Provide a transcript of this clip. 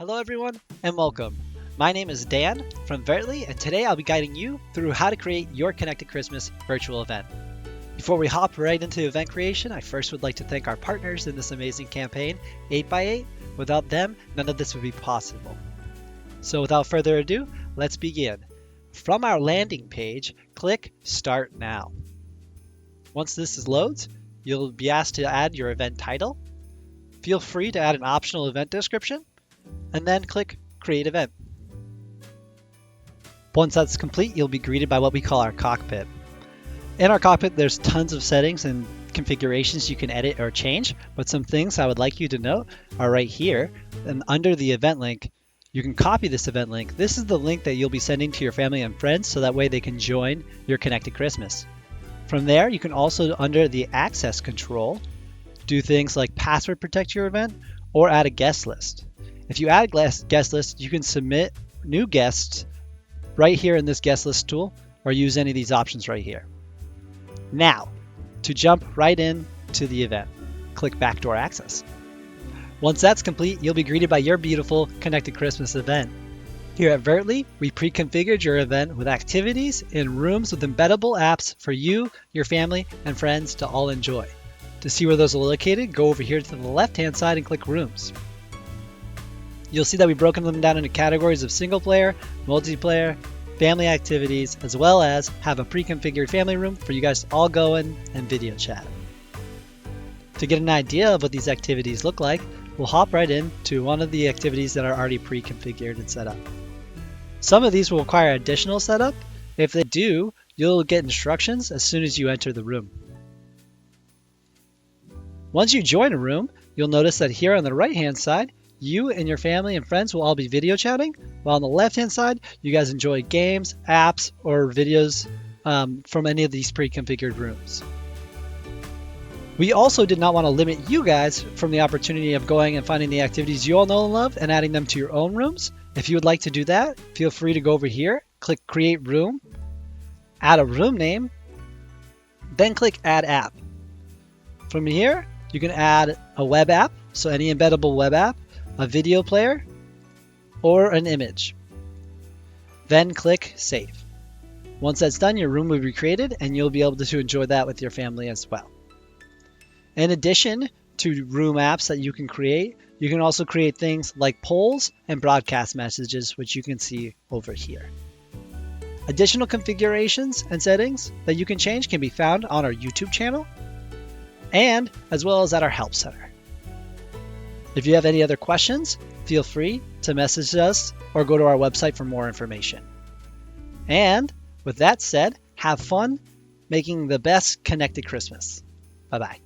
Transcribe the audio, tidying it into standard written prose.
Hello everyone and welcome. My name is Dan from Veertly and today I'll be guiding you through how to create your Connected Christmas virtual event. Before we hop right into event creation, I first would like to thank our partners in this amazing campaign, 8x8. Without them, none of this would be possible. So without further ado, let's begin. From our landing page, click Start Now. Once this loads, you'll be asked to add your event title. Feel free to add an optional event description, and then click Create Event. Once that's complete, you'll be greeted by what we call our cockpit. In our cockpit, there's tons of settings and configurations you can edit or change, but some things I would like you to note are right here. And under the event link, you can copy this event link. This is the link that you'll be sending to your family and friends so that way they can join your Connected Christmas. From there, you can also, under the access control, do things like password protect your event or add a guest list. If you add a guest list, you can submit new guests right here in this guest list tool or use any of these options right here. Now, to jump right into the event, click Backdoor Access. Once that's complete, you'll be greeted by your beautiful Connected Christmas event. Here at Veertly, we pre-configured your event with activities in rooms with embeddable apps for you, your family, and friends to all enjoy. To see where those are located, go over here to the left-hand side and click Rooms. You'll see that we've broken them down into categories of single player, multiplayer, family activities, as well as have a pre-configured family room for you guys to all go in and video chat. To get an idea of what these activities look like, we'll hop right into one of the activities that are already pre-configured and set up. Some of these will require additional setup. If they do, you'll get instructions as soon as you enter the room. Once you join a room, you'll notice that here on the right-hand side, you and your family and friends will all be video chatting, while on the left-hand side, you guys enjoy games, apps, or videos from any of these pre-configured rooms. We also did not want to limit you guys from the opportunity of going and finding the activities you all know and love and adding them to your own rooms. If you would like to do that, feel free to go over here, click Create Room, add a room name, then click Add App. From here, you can add a web app, so any embeddable web app, a video player, or an image. Then click Save. Once that's done, your room will be created and you'll be able to enjoy that with your family as well. In addition to room apps that you can create, you can also create things like polls and broadcast messages, which you can see over here. Additional configurations and settings that you can change can be found on our YouTube channel and as well as at our Help Center. If you have any other questions, feel free to message us or go to our website for more information. And with that said, have fun making the best Connected Christmas. Bye-bye.